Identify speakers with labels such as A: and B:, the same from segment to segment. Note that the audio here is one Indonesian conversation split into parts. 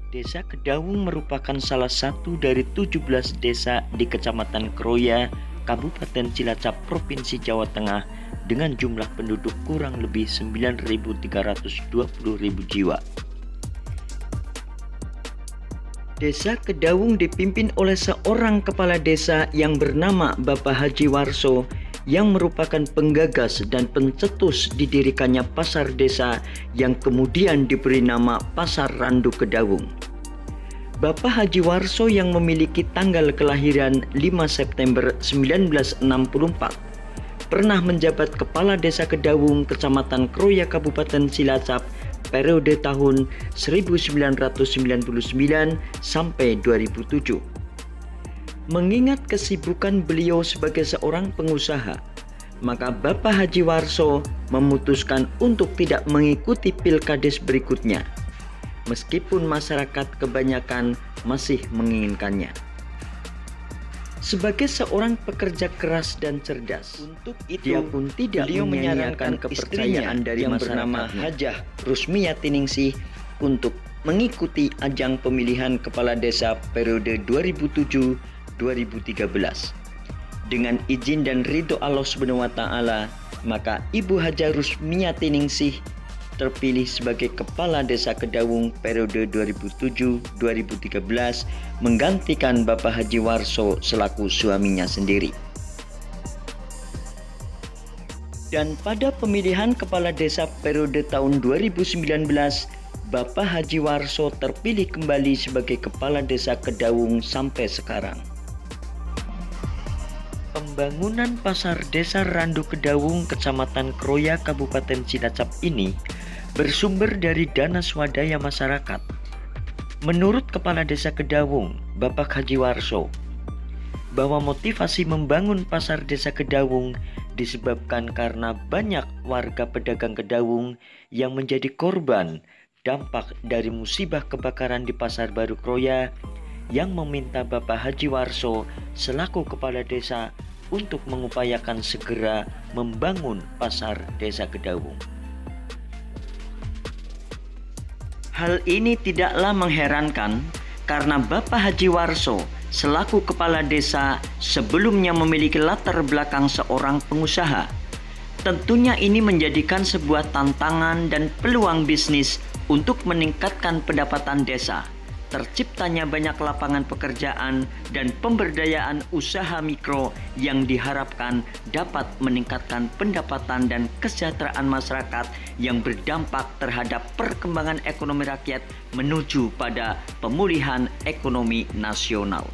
A: Desa Kedawung merupakan salah satu dari 17 desa di Kecamatan Kroya, Kabupaten Cilacap, Provinsi Jawa Tengah dengan jumlah penduduk kurang lebih 9.320.000 jiwa. Desa Kedawung dipimpin oleh seorang kepala desa yang bernama Bapak Haji Warso yang merupakan penggagas dan pencetus didirikannya pasar desa yang kemudian diberi nama Pasar Randu Kedawung. Bapak Haji Warso yang memiliki tanggal kelahiran 5 September 1964 pernah menjabat Kepala Desa Kedawung, Kecamatan Kroya, Kabupaten Cilacap periode tahun 1999 sampai 2007. Mengingat kesibukan beliau sebagai seorang pengusaha, maka Bapak Haji Warso memutuskan untuk tidak mengikuti pilkades berikutnya, meskipun masyarakat kebanyakan masih menginginkannya. Sebagai seorang pekerja keras dan cerdas, untuk itu dia pun tidak menyanyiakan kepercayaan dari yang bernama Hajah Rusmiatiningsih untuk mengikuti ajang pemilihan kepala desa periode 2007-2013. Dengan izin dan ridho Allah Subhanahu wa Ta'ala, maka Ibu Hajah Rusmiatiningsih terpilih sebagai Kepala Desa Kedawung periode 2007-2013 menggantikan Bapak Haji Warso selaku suaminya sendiri. Dan pada pemilihan Kepala Desa periode tahun 2019, Bapak Haji Warso terpilih kembali sebagai Kepala Desa Kedawung sampai sekarang. Pembangunan Pasar Desa Randu Kedawung, Kecamatan Kroya, Kabupaten Cilacap ini bersumber dari dana swadaya masyarakat. Menurut Kepala Desa Kedawung, Bapak Haji Warso, bahwa motivasi membangun Pasar Desa Kedawung disebabkan karena banyak warga pedagang Kedawung yang menjadi korban dampak dari musibah kebakaran di Pasar Baru Kroya, yang meminta Bapak Haji Warso selaku Kepala Desa untuk mengupayakan segera membangun Pasar Desa Kedawung. Hal ini tidaklah mengherankan karena Bapak Haji Warso selaku kepala desa sebelumnya memiliki latar belakang seorang pengusaha. Tentunya ini menjadikan sebuah tantangan dan peluang bisnis untuk meningkatkan pendapatan desa. Terciptanya banyak lapangan pekerjaan dan pemberdayaan usaha mikro yang diharapkan dapat meningkatkan pendapatan dan kesejahteraan masyarakat yang berdampak terhadap perkembangan ekonomi rakyat menuju pada pemulihan ekonomi nasional.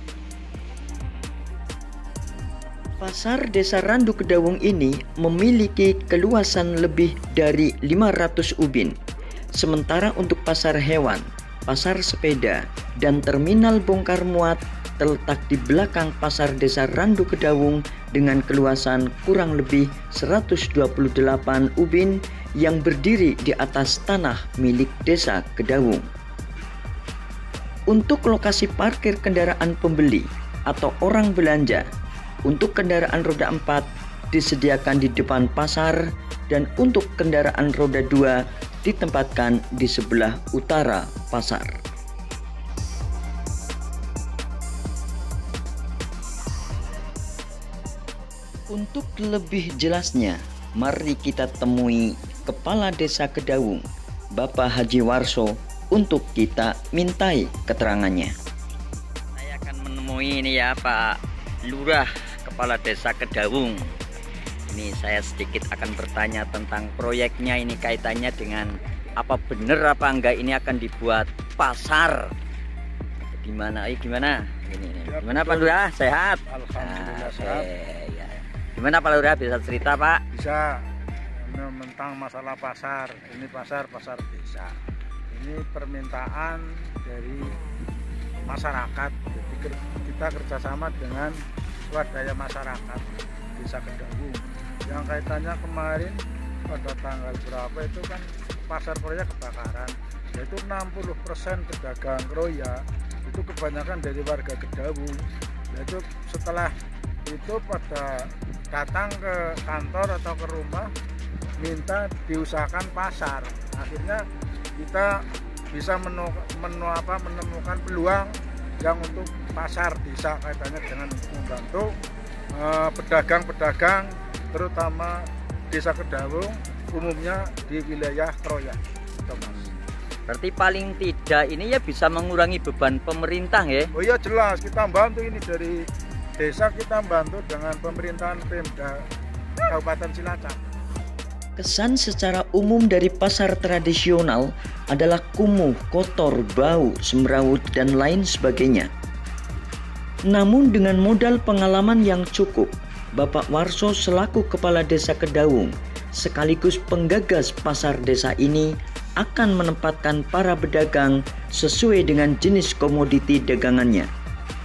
A: Pasar Desa Randu Kedawung ini memiliki keluasan lebih dari 500 ubin. Sementara untuk pasar hewan, pasar sepeda, dan terminal bongkar muat terletak di belakang Pasar Desa Randu Kedawung dengan keluasan kurang lebih 128 ubin yang berdiri di atas tanah milik Desa Kedawung. Untuk lokasi parkir kendaraan pembeli atau orang belanja, untuk kendaraan roda 4 disediakan di depan pasar dan untuk kendaraan roda 2 ditempatkan di sebelah utara pasar. Untuk lebih jelasnya, mari kita temui Kepala Desa Kedawung, Bapak Haji Warso, untuk kita mintai keterangannya.
B: Saya akan menemui ini ya Pak Lurah, Kepala Desa Kedawung. Ini saya sedikit akan bertanya tentang proyeknya, ini kaitannya dengan apa bener apa enggak ini akan dibuat pasar. Gimana? Gimana? Ini. Gimana Pak Lurah? Sehat?
C: Alhamdulillah sehat.
B: Ya. Gimana Pak Lurah, bisa cerita Pak?
C: Bisa. Tentang masalah pasar, ini pasar desa. Ini permintaan dari masyarakat. Jadi kita kerjasama dengan swadaya masyarakat Desa Kedawung. Yang kaitannya kemarin pada tanggal berapa itu kan pasar Kroya kebakaran, yaitu 60% pedagang Kroya itu kebanyakan dari warga Kedawung. Yaitu setelah itu pada datang ke kantor atau ke rumah minta diusahakan pasar. Akhirnya kita bisa menemukan peluang yang untuk pasar desa kaitannya dengan membantu pedagang-pedagang terutama desa Kedawung umumnya di wilayah Kroya.
B: Berarti paling tidak ini ya bisa mengurangi beban pemerintah ya?
C: Oh iya jelas, kita bantu ini dari desa, kita bantu dengan pemerintahan Pemda Kabupaten Cilacap.
A: Kesan secara umum dari pasar tradisional adalah kumuh, kotor, bau, semrawut, dan lain sebagainya. Namun dengan modal pengalaman yang cukup, Bapak Warso selaku Kepala Desa Kedawung sekaligus penggagas pasar desa ini akan menempatkan para pedagang sesuai dengan jenis komoditi dagangannya.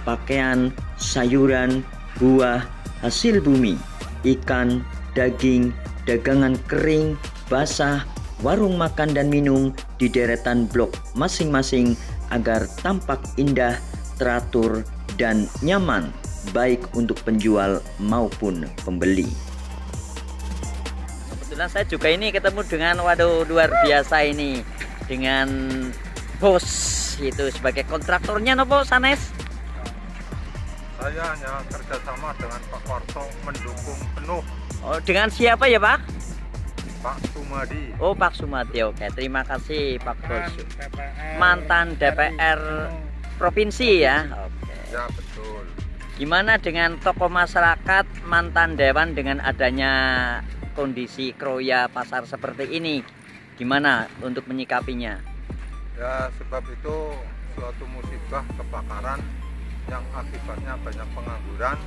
A: Pakaian, sayuran, buah, hasil bumi, ikan, daging, dagangan kering, basah, warung makan dan minum di deretan blok masing-masing agar tampak indah, teratur, dan nyaman baik untuk penjual maupun pembeli.
B: Kebetulan saya juga ini ketemu dengan waduh luar biasa ini dengan bos itu sebagai kontraktornya nopo Sanes.
C: Saya hanya kerjasama dengan Pak Warso mendukung penuh.
B: Oh, dengan siapa ya Pak?
C: Pak Sumadi.
B: Oh Pak Sumadi, oke terima kasih Pak Bos.
C: DPR,
B: Mantan DPR provinsi ya. Oke.
C: Ya betul.
B: Gimana dengan tokoh masyarakat mantan dewan dengan adanya kondisi Kroya pasar seperti ini? Gimana untuk menyikapinya?
C: Ya sebab itu suatu musibah kebakaran yang akibatnya banyak pengangguran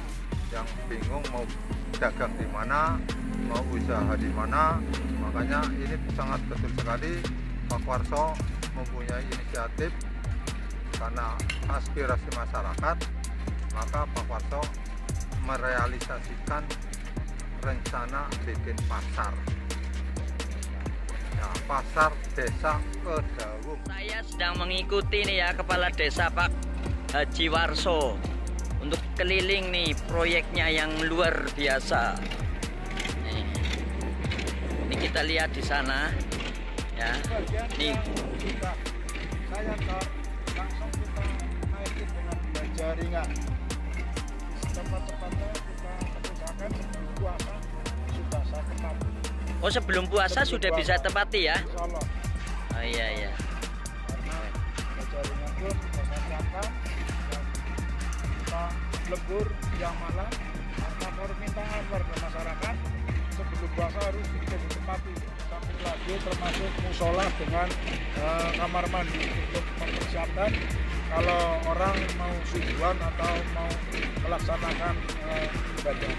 C: yang bingung mau dagang di mana, mau usaha di mana. Makanya ini sangat betul sekali Pak Warso mempunyai inisiatif karena aspirasi masyarakat, maka Pak Warso merealisasikan rencana bikin pasar. Ya, pasar desa Kedawung.
B: Saya sedang mengikuti nih ya Kepala Desa Pak Haji Warso untuk keliling nih proyeknya yang luar biasa. Ini kita lihat di sana ya. Nih
C: Saya langsung kita naikin dengan belanja ringan. Cepat-cepatnya kita usahakan sebelum puasa sudah saya tempati.
B: Oh sebelum puasa sudah bisa tempati ya?
C: Insya Allah.
B: Oh iya iya.
C: Karena belanja ringan pun sudah saya siapkan dan kita lebur yang malam karena permintaan warga masyarakat sebelum puasa harus kita ditempati. Satu lagi termasuk musola dengan kamar mandi untuk mempersiapkan kalau orang mau subuhan atau mau melaksanakan ibadah.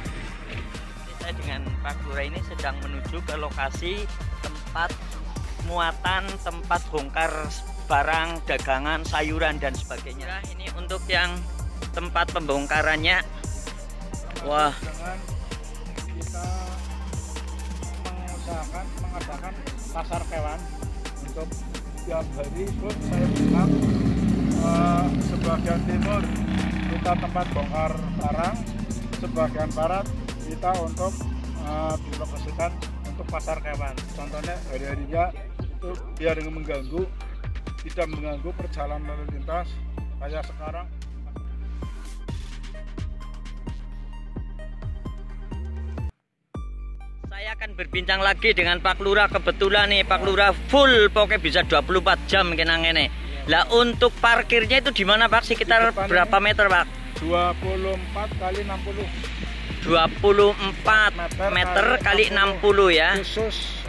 B: Saya dengan Pak Lurah ini sedang menuju ke lokasi tempat muatan, tempat bongkar barang, dagangan, sayuran dan sebagainya. Nah, ini untuk yang tempat pembongkarannya. Wah.
C: Dengan kita mengadakan pasar hewan untuk tiap hari pun saya bilang sebagian timur kita tempat bongkar barang, sebagian barat kita untuk dilokasikan untuk pasar hewan. Contohnya hari-harinya itu biar tidak mengganggu perjalanan lalu lintas kayak sekarang.
B: Saya akan berbincang lagi dengan Pak Lurah. Kebetulan nih Pak Lurah full pokoknya bisa 24 jam kena ngene. Lah untuk parkirnya itu di mana Pak? Sekitar berapa meter Pak?
C: 24 kali 60.
B: 24 meter kali 60 ya.
C: Khusus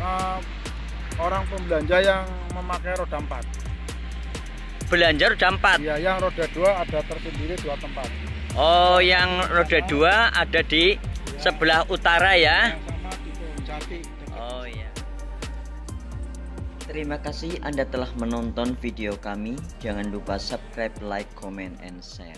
C: orang pembelanja yang memakai roda 4.
B: Belanja roda 4?
C: Ya, yang roda 2 ada tersendiri 2 tempat.
B: Oh, yang roda 2 ada di sebelah utara ya?
C: Yang sama di Jati.
B: Oh iya.
A: Terima kasih Anda telah menonton video kami. Jangan lupa subscribe, like, comment, and share.